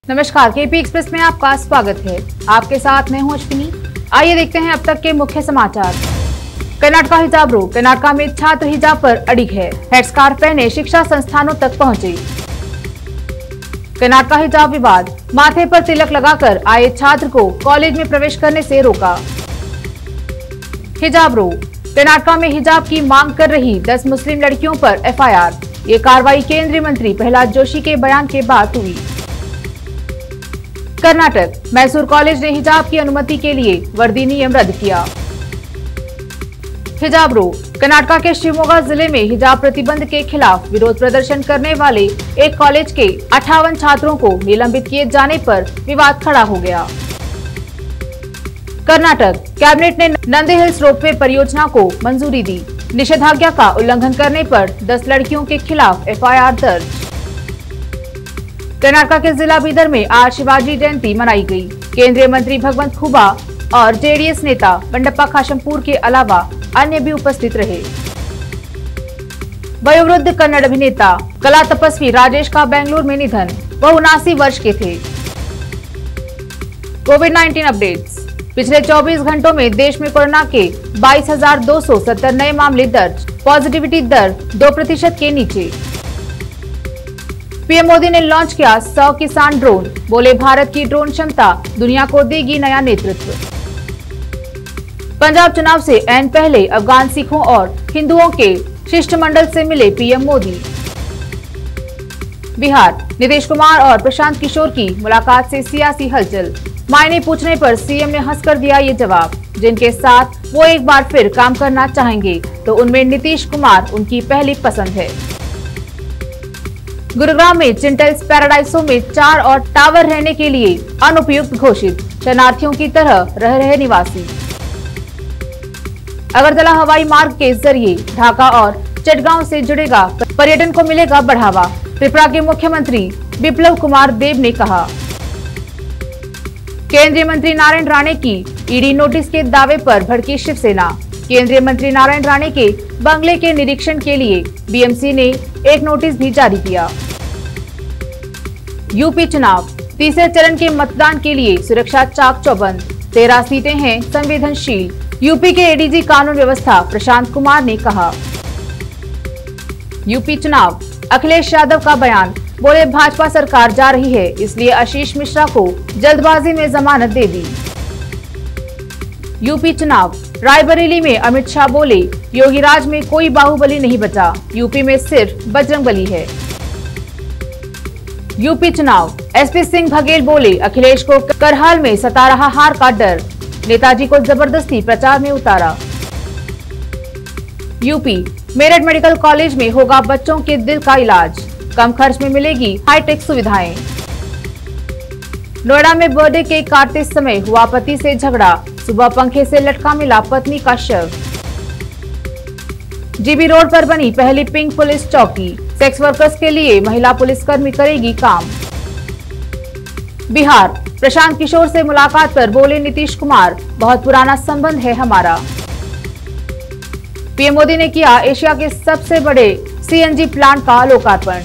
नमस्कार, KP express में आपका स्वागत है। आपके साथ मैं हूं अश्विनी। आइए देखते हैं अब तक के मुख्य समाचार। कर्नाटका हिजाब रोक। कर्नाटका में छात्र हिजाब पर अड़िग है। हेडस्कार्फ पहने शिक्षा संस्थानों तक पहुंचे। कर्नाटका हिजाब विवाद। माथे पर तिलक लगाकर आए छात्र को कॉलेज में प्रवेश करने से रोका। हिजाब रोक। कर्नाटका में हिजाब की मांग कर रही 10 मुस्लिम लड़कियों पर एफआईआर। ये कार्रवाई केंद्रीय मंत्री प्रहलाद जोशी के बयान के बाद हुई। कर्नाटक। मैसूर कॉलेज ने हिजाब की अनुमति के लिए वर्दी नियम रद्द किया। हिजाब रोक। कर्नाटका के शिवमोगा जिले में हिजाब प्रतिबंध के खिलाफ विरोध प्रदर्शन करने वाले एक कॉलेज के 58 छात्रों को निलंबित किए जाने पर विवाद खड़ा हो गया। कर्नाटक। कैबिनेट ने नंदी हिल्स रोपवे परियोजना को मंजूरी दी। निषेधाज्ञा का उल्लंघन करने पर 10 लड़कियों के खिलाफ एफआईआर दर्ज। कर्नाटका के जिला बीदर में आज शिवाजी जयंती मनाई गई। केंद्रीय मंत्री भगवंत खुबा और जेडीएस नेता बंडप्पा खाशंपूर के अलावा अन्य भी उपस्थित रहे। वयोवृद्ध कन्नड़ अभिनेता कला तपस्वी राजेश का बेंगलुरु में निधन। वह 79 वर्ष के थे। कोविड-19 अपडेट्स। पिछले 24 घंटों में देश में कोरोना के 22,270 नए मामले दर्ज। पॉजिटिविटी दर 2% के नीचे। पीएम मोदी ने लॉन्च किया 100 किसान ड्रोन। बोले भारत की ड्रोन क्षमता दुनिया को देगी नया नेतृत्व। पंजाब चुनाव से ऐन पहले अफगान सिखों और हिंदुओं के शिष्टमंडल से मिले पीएम मोदी। बिहार। नीतीश कुमार और प्रशांत किशोर की मुलाकात से सियासी हलचल। मायने पूछने पर सीएम ने हंसकर दिया ये जवाब। जिनके साथ वो एक बार फिर काम करना चाहेंगे तो उनमें नीतीश कुमार उनकी पहली पसंद है। गुरुग्राम में चिंटल्स पैराडाइसों में 4 और टावर रहने के लिए अनुपयुक्त घोषित। शरणार्थियों की तरह रह रहे निवासी। अगरतला हवाई मार्ग के जरिए ढाका और चटगांव से जुड़ेगा। पर्यटन को मिलेगा बढ़ावा। त्रिपुरा के मुख्यमंत्री बिप्लब कुमार देब ने कहा। केंद्रीय मंत्री नारायण राणे की ईडी नोटिस के दावे पर भड़की शिवसेना। केंद्रीय मंत्री नारायण राणे के बंगले के निरीक्षण के लिए बीएमसी ने एक नोटिस भी जारी किया। यूपी चुनाव। तीसरे चरण के मतदान के लिए सुरक्षा चाक चौबंद। 13 सीटें हैं संवेदनशील। यूपी के एडीजी कानून व्यवस्था प्रशांत कुमार ने कहा। यूपी चुनाव। अखिलेश यादव का बयान। बोले भाजपा सरकार जा रही है, इसलिए आशीष मिश्रा को जल्दबाजी में जमानत दे दी। यूपी चुनाव। रायबरेली में अमित शाह बोले योगी राज में कोई बाहुबली नहीं बचा, यूपी में सिर्फ बजरंगबली है। यूपी चुनाव। एसपी सिंह बघेल बोले अखिलेश को करहाल में सता रहा हार का डर। नेताजी को जबरदस्ती प्रचार में उतारा। यूपी। मेरठ मेडिकल कॉलेज में होगा बच्चों के दिल का इलाज। कम खर्च में मिलेगी हाईटेक सुविधाएं। नोएडा में बर्थडे केक काटते समय हुआ पति से झगड़ा। सुबह पंखे से लटका मिला पत्नी का शव। जीबी रोड पर बनी पहली पिंक पुलिस चौकी। सेक्स वर्कर्स के लिए महिला पुलिसकर्मी करेगी काम। बिहार। प्रशांत किशोर से मुलाकात पर बोले नीतीश कुमार बहुत पुराना संबंध है हमारा। पीएम मोदी ने किया एशिया के सबसे बड़े सीएनजी प्लांट का लोकार्पण।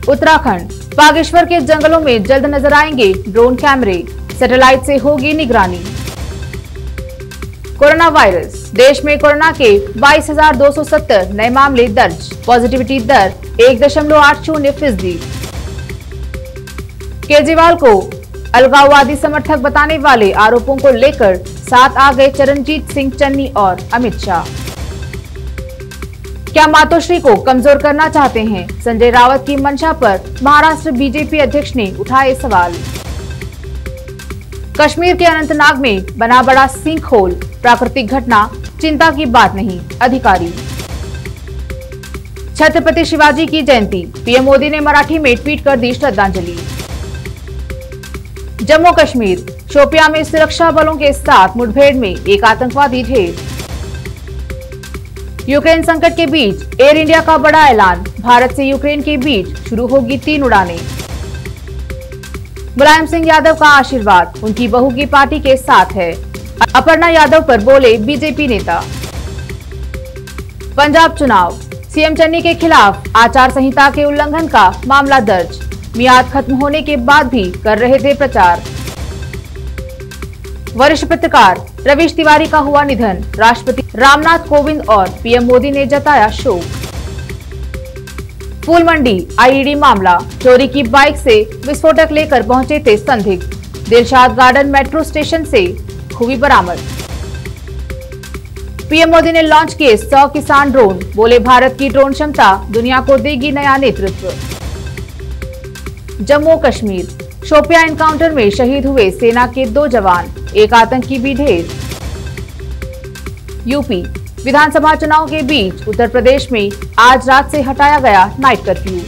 उत्तराखंड। बागेश्वर के जंगलों में जल्द नजर आएंगे ड्रोन कैमरे। सैटेलाइट से होगी निगरानी। Corona virus. देश में कोरोना के 22,270 नए मामले दर्ज। पॉजिटिविटी दर 1.80%। केजरीवाल को अलगाववादी समर्थक बताने वाले आरोपों को लेकर साथ आ गए चरणजीत सिंह चन्नी और अमित शाह। क्या मातोश्री को कमजोर करना चाहते हैं? संजय रावत की मंशा पर महाराष्ट्र बीजेपी अध्यक्ष ने उठाए सवाल। कश्मीर के अनंतनाग में बना बड़ा सिंक होल। प्राकृतिक घटना, चिंता की बात नहीं, अधिकारी। छत्रपति शिवाजी की जयंती। पीएम मोदी ने मराठी में ट्वीट कर दी श्रद्धांजलि। जम्मू कश्मीर। शोपियां में सुरक्षा बलों के साथ मुठभेड़ में एक आतंकवादी ढेर। यूक्रेन संकट के बीच एयर इंडिया का बड़ा ऐलान। भारत से यूक्रेन के बीच शुरू होगी 3 उड़ानें। मुलायम सिंह यादव का आशीर्वाद उनकी बहू की पार्टी के साथ है। अपर्णा यादव पर बोले बीजेपी नेता। पंजाब चुनाव। सीएम चन्नी के खिलाफ आचार संहिता के उल्लंघन का मामला दर्ज। मियाद खत्म होने के बाद भी कर रहे थे प्रचार। वरिष्ठ पत्रकार रवीश तिवारी का हुआ निधन, राष्ट्रपति रामनाथ कोविंद और पीएम मोदी ने जताया शोक। फूल मंडी आईईडी मामला, चोरी की बाइक से विस्फोटक लेकर पहुंचे थे संदिग्ध, दिलशाद गार्डन मेट्रो स्टेशन से हुई बरामद। पीएम मोदी ने लॉन्च किए 100 किसान ड्रोन, बोले भारत की ड्रोन क्षमता दुनिया को देगी नया नेतृत्व। जम्मू कश्मीर शोपियां एनकाउंटर में शहीद हुए सेना के 2 जवान, एक आतंकी भी ढेर। यूपी विधानसभा चुनाव के बीच उत्तर प्रदेश में आज रात से हटाया गया नाइट कर्फ्यू।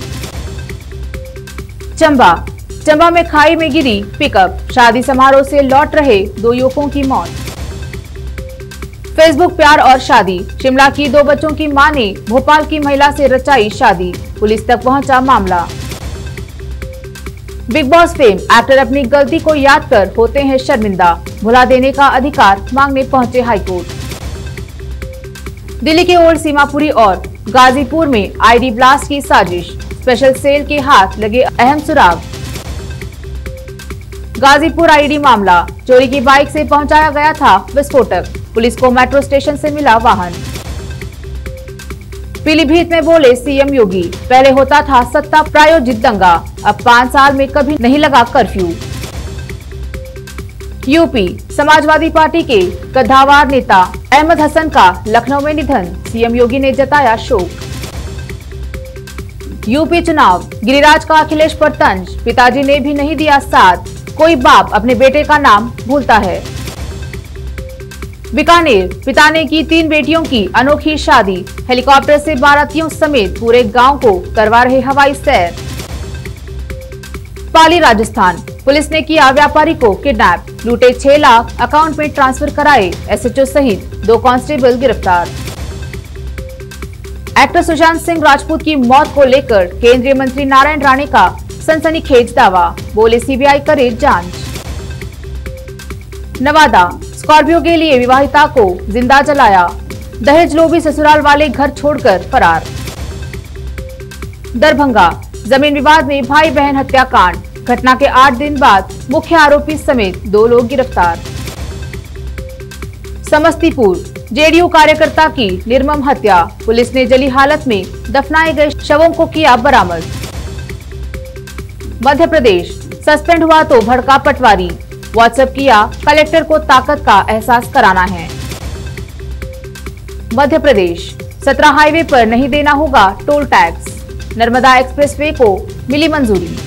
चंबा में खाई में गिरी पिकअप, शादी समारोह से लौट रहे 2 युवकों की मौत। फेसबुक प्यार और शादी, शिमला की 2 बच्चों की मां ने भोपाल की महिला से रचाई शादी, पुलिस तक पहुंचा मामला। बिग बॉस फेम एक्टर अपनी गलती को याद कर होते हैं शर्मिंदा, भुला देने का अधिकार मांगने पहुंचे हाईकोर्ट। दिल्ली के ओल्ड सीमापुरी और गाजीपुर में आईडी ब्लास्ट की साजिश, स्पेशल सेल के हाथ लगे अहम सुराग। गाजीपुर आईडी मामला, चोरी की बाइक से पहुंचाया गया था विस्फोटक, पुलिस को मेट्रो स्टेशन से मिला वाहन। पीलीभीत में बोले सीएम योगी, पहले होता था सत्ता प्रायोजित दंगा, अब 5 साल में कभी नहीं लगा कर्फ्यू। यूपी समाजवादी पार्टी के कद्दावर नेता अहमद हसन का लखनऊ में निधन, सीएम योगी ने जताया शोक। यूपी चुनाव, गिरिराज का अखिलेश पर तंज, पिताजी ने भी नहीं दिया साथ, कोई बाप अपने बेटे का नाम भूलता है। बीकानेर, पिता ने की 3 बेटियों की अनोखी शादी, हेलीकॉप्टर से बारातियों समेत पूरे गांव को करवा रहे हवाई सैर। पाली राजस्थान, पुलिस ने किया व्यापारी को किडनैप, लूटे 6 लाख, अकाउंट में ट्रांसफर कराए, एसएचओ सहित 2 कांस्टेबल गिरफ्तार। एक्टर सुशांत सिंह राजपूत की मौत को लेकर केंद्रीय मंत्री नारायण राणे का सनसनीखेज दावा, बोले सीबीआई करे जांच। नवादा, स्कॉर्पियो के लिए विवाहिता को जिंदा जलाया, दहेज लोभी ससुराल वाले घर छोड़कर फरार। दरभंगा, जमीन विवाद में भाई बहन हत्याकांड, घटना के 8 दिन बाद मुख्य आरोपी समेत 2 लोग गिरफ्तार। समस्तीपुर, जेडीयू कार्यकर्ता की निर्मम हत्या, पुलिस ने जली हालत में दफनाए गए शवों को किया बरामद। मध्य प्रदेश, सस्पेंड हुआ तो भड़का पटवारी, व्हाट्सएप किया कलेक्टर को ताकत का एहसास कराना है। मध्य प्रदेश, 17 हाईवे पर नहीं देना होगा टोल टैक्स, नर्मदा एक्सप्रेसवे को मिली मंजूरी।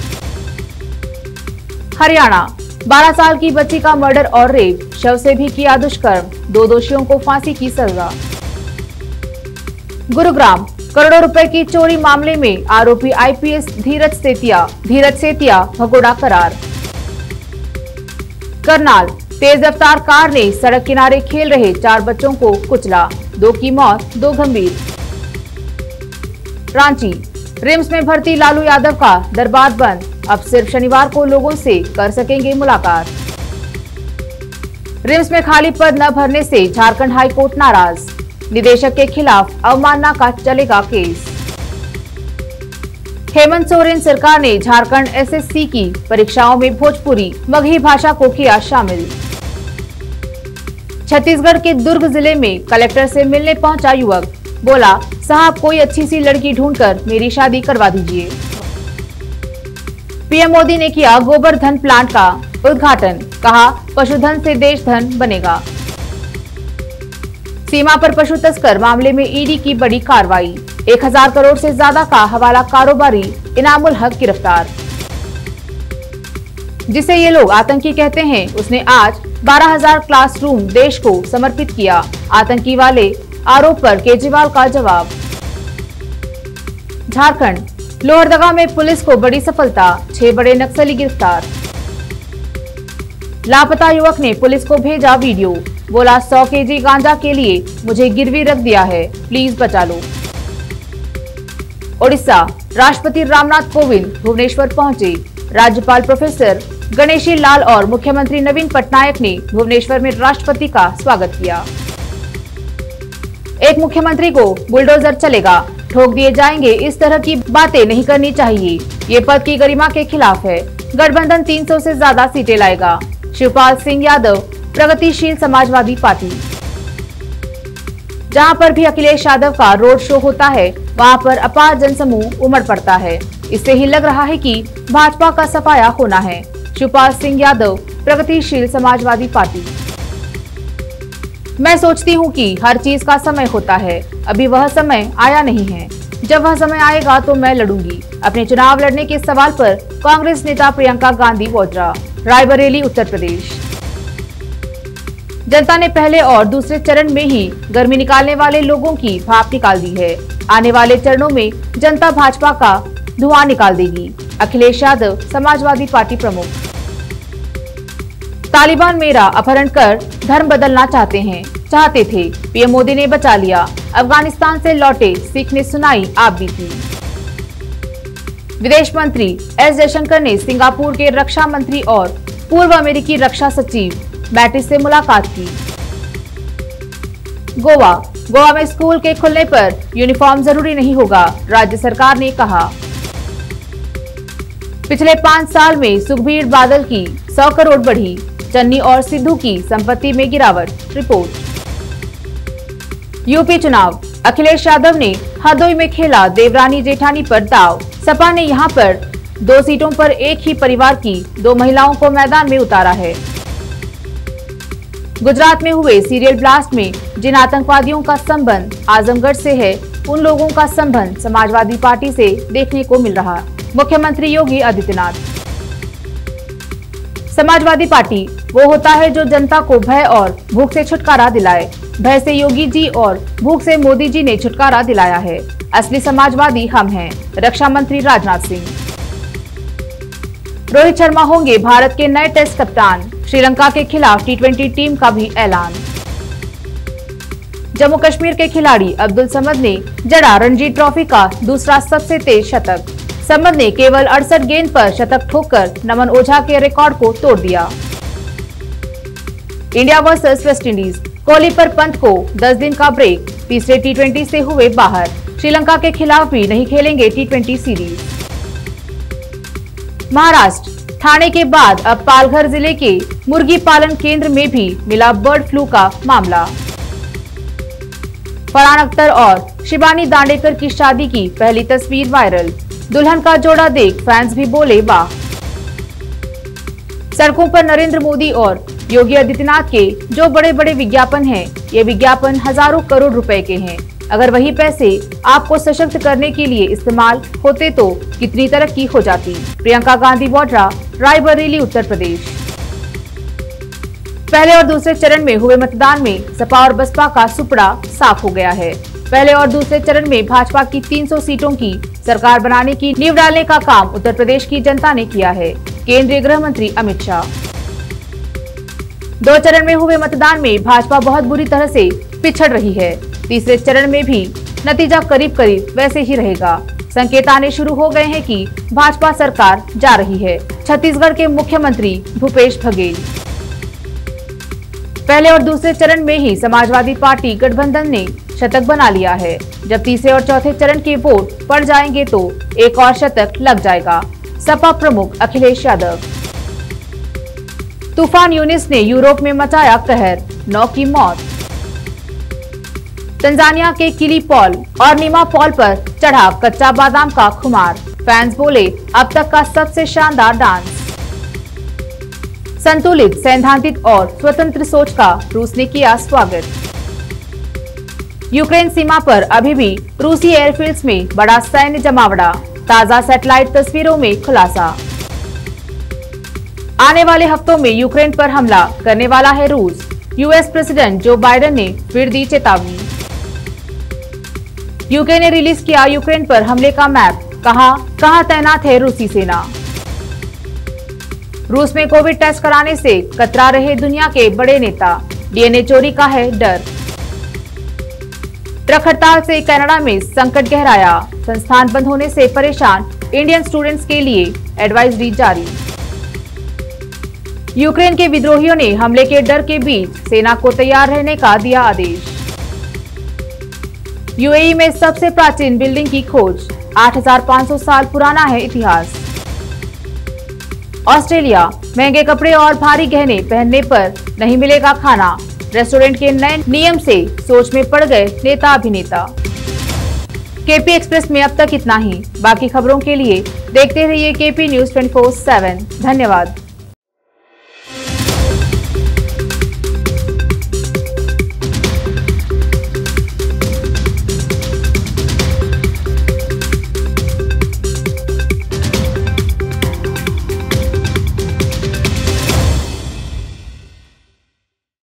हरियाणा, 12 साल की बच्ची का मर्डर और रेप, शव से भी किया दुष्कर्म, 2 दोषियों को फांसी की सजा। गुरुग्राम, करोड़ों रुपए की चोरी मामले में आरोपी आईपीएस धीरज सेतिया भगोड़ा करार। करनाल, तेज रफ्तार कार ने सड़क किनारे खेल रहे 4 बच्चों को कुचला, 2 की मौत, 2 गंभीर। रांची, रिम्स में भर्ती लालू यादव का दरबार बंद, अब सिर्फ शनिवार को लोगों से कर सकेंगे मुलाकात। रिम्स में खाली पद न भरने से झारखंड हाईकोर्ट नाराज, निदेशक के खिलाफ अवमानना का चलेगा केस। हेमंत सोरेन सरकार ने झारखंड एसएससी की परीक्षाओं में भोजपुरी मगही भाषा को किया शामिल। छत्तीसगढ़ के दुर्ग जिले में कलेक्टर से मिलने पहुंचा युवक, बोला साहब कोई अच्छी सी लड़की ढूंढकर मेरी शादी करवा दीजिए। पीएम मोदी ने किया गोबर धन प्लांट का उद्घाटन, कहा पशुधन से देश धन बनेगा। सीमा पर पशु तस्कर मामले में ईडी की बड़ी कार्रवाई, 1000 करोड़ से ज्यादा का हवाला कारोबारी इनामुल हक गिरफ्तार। जिसे ये लोग आतंकी कहते हैं, उसने आज 12,000 क्लासरूम देश को समर्पित किया, आतंकी वाले आरोप पर केजरीवाल का जवाब। झारखंड, लोहरदगा में पुलिस को बड़ी सफलता, 6 बड़े नक्सली गिरफ्तार। लापता युवक ने पुलिस को भेजा वीडियो, बोला 100 केजी गांजा के लिए मुझे गिरवी रख दिया है, प्लीज बचा लो। ओडिशा, राष्ट्रपति रामनाथ कोविंद भुवनेश्वर पहुंचे, राज्यपाल प्रोफेसर गणेशी लाल और मुख्यमंत्री नवीन पटनायक ने भुवनेश्वर में राष्ट्रपति का स्वागत किया। एक मुख्यमंत्री को बुलडोजर चलेगा, ठोक दिए जाएंगे, इस तरह की बातें नहीं करनी चाहिए। ये पद की गरिमा के खिलाफ है। गठबंधन 300 से ज्यादा सीटें लाएगा। शिवपाल सिंह यादव, प्रगतिशील समाजवादी पार्टी। जहां पर भी अखिलेश यादव का रोड शो होता है, वहां पर अपार जनसमूह उमड़ पड़ता है। इससे ही लग रहा है कि भाजपा का सफाया होना है। शिवपाल सिंह यादव, प्रगतिशील समाजवादी पार्टी। मैं सोचती हूं कि हर चीज का समय होता है। अभी वह समय आया नहीं है। जब वह समय आएगा तो मैं लड़ूंगी। अपने चुनाव लड़ने के सवाल पर कांग्रेस नेता प्रियंका गांधी वाड्रा, रायबरेली, उत्तर प्रदेश। जनता ने पहले और दूसरे चरण में ही गर्मी निकालने वाले लोगों की भाप निकाल दी है। आने वाले चरणों में जनता भाजपा का धुआं निकाल देगी। अखिलेश यादव, समाजवादी पार्टी प्रमुख। तालिबान मेरा अपहरण कर धर्म बदलना चाहते थे। पीएम मोदी ने बचा लिया। अफगानिस्तान से लौटे सिख ने सुनाई आप बीती। विदेश मंत्री एस जयशंकर ने सिंगापुर के रक्षा मंत्री और पूर्व अमेरिकी रक्षा सचिव मैटिस से मुलाकात की। गोवा में स्कूल के खुलने पर यूनिफॉर्म जरूरी नहीं होगा, राज्य सरकार ने कहा। पिछले 5 साल में सुखबीर बादल की 100 करोड़ बढ़ी। चन्नी और सिद्धू की संपत्ति में गिरावट, रिपोर्ट। यूपी चुनाव, अखिलेश यादव ने हरदोई में खेला देवरानी जेठानी पर दाव। सपा ने यहां पर 2 सीटों पर एक ही परिवार की 2 महिलाओं को मैदान में उतारा है। गुजरात में हुए सीरियल ब्लास्ट में जिन आतंकवादियों का संबंध आजमगढ़ से है, उन लोगों का संबंध समाजवादी पार्टी से देखने को मिल रहा। मुख्यमंत्री योगी आदित्यनाथ। समाजवादी पार्टी वो होता है जो जनता को भय और भूख से छुटकारा दिलाए। भय से योगी जी और भूख से मोदी जी ने छुटकारा दिलाया है। असली समाजवादी हम हैं। रक्षा मंत्री राजनाथ सिंह। रोहित शर्मा होंगे भारत के नए टेस्ट कप्तान। श्रीलंका के खिलाफ T20 टीम का भी ऐलान। जम्मू कश्मीर के खिलाड़ी अब्दुल समद ने जड़ा रणजी ट्रॉफी का दूसरा सबसे तेज शतक। समद ने केवल 68 गेंद पर शतक ठोककर नमन ओझा के रिकॉर्ड को तोड़ दिया। इंडिया वर्सेस वेस्टइंडीज, कोहली पर पंत को 10 दिन का ब्रेक। तीसरे T20 से हुए बाहर। श्रीलंका के खिलाफ भी नहीं खेलेंगे T20 सीरीज। महाराष्ट्र, ठाणे के बाद अब पालघर जिले के मुर्गी पालन केंद्र में भी मिला बर्ड फ्लू का मामला। फरहान अख्तर और शिबानी दांडेकर की शादी की पहली तस्वीर वायरल। दुल्हन का जोड़ा देख फैंस भी बोले वाह। सड़कों पर नरेंद्र मोदी और योगी आदित्यनाथ के जो बड़े बड़े विज्ञापन हैं, ये विज्ञापन हजारों करोड़ रुपए के हैं। अगर वही पैसे आपको सशक्त करने के लिए इस्तेमाल होते तो कितनी तरक्की हो जाती। प्रियंका गांधी वाड्रा, रायबरेली, उत्तर प्रदेश। पहले और दूसरे चरण में हुए मतदान में सपा और बसपा का सुपड़ा साफ हो गया है। पहले और दूसरे चरण में भाजपा की 300 सीटों की सरकार बनाने की नींव डालने का काम उत्तर प्रदेश की जनता ने किया है। केंद्रीय गृह मंत्री अमित शाह। 2 चरण में हुए मतदान में भाजपा बहुत बुरी तरह से पिछड़ रही है। तीसरे चरण में भी नतीजा करीब करीब वैसे ही रहेगा। संकेत आने शुरू हो गए हैं कि भाजपा सरकार जा रही है। छत्तीसगढ़ के मुख्यमंत्री भूपेश बघेल। पहले और दूसरे चरण में ही समाजवादी पार्टी गठबंधन ने शतक बना लिया है। जब तीसरे और चौथे चरण के वोट पड़ जाएंगे तो एक और शतक लग जाएगा। सपा प्रमुख अखिलेश यादव। तूफान यूनिस ने यूरोप में मचाया कहर, 9 की मौत। तंजानिया के किली पॉल और नीमा पॉल पर चढ़ा कच्चा बादाम का खुमार। फैंस बोले अब तक का सबसे शानदार डांस। संतुलित, सैद्धांतिक और स्वतंत्र सोच का रूस ने किया स्वागत। यूक्रेन सीमा पर अभी भी रूसी एयरफील्ड्स में बड़ा सैन्य जमावड़ा। ताजा सैटेलाइट तस्वीरों में खुलासा। आने वाले हफ्तों में यूक्रेन पर हमला करने वाला है रूस। यूएस प्रेसिडेंट जो बाइडेन ने फिर दी चेतावनी। यूके ने रिलीज किया यूक्रेन पर हमले का मैप। कहां तैनात है रूसी सेना। रूस में कोविड टेस्ट कराने से कतरा रहे दुनिया के बड़े नेता। डीएनए चोरी का है डर। ट्रक हड़ताल से कनाडा में संकट गहराया। संस्थान बंद होने से परेशान इंडियन स्टूडेंट्स के लिए एडवाइजरी जारी। यूक्रेन के विद्रोहियों ने हमले के डर के बीच सेना को तैयार रहने का दिया आदेश। यूएई में सबसे प्राचीन बिल्डिंग की खोज, 8500 साल पुराना है इतिहास। ऑस्ट्रेलिया, महंगे कपड़े और भारी गहने पहनने पर नहीं मिलेगा खाना, रेस्टोरेंट के नए नियम से सोच में पड़ गए नेता अभिनेता। केपी एक्सप्रेस में अब तक इतना ही। बाकी खबरों के लिए देखते रहिए केपी न्यूज़ 24/7। धन्यवाद।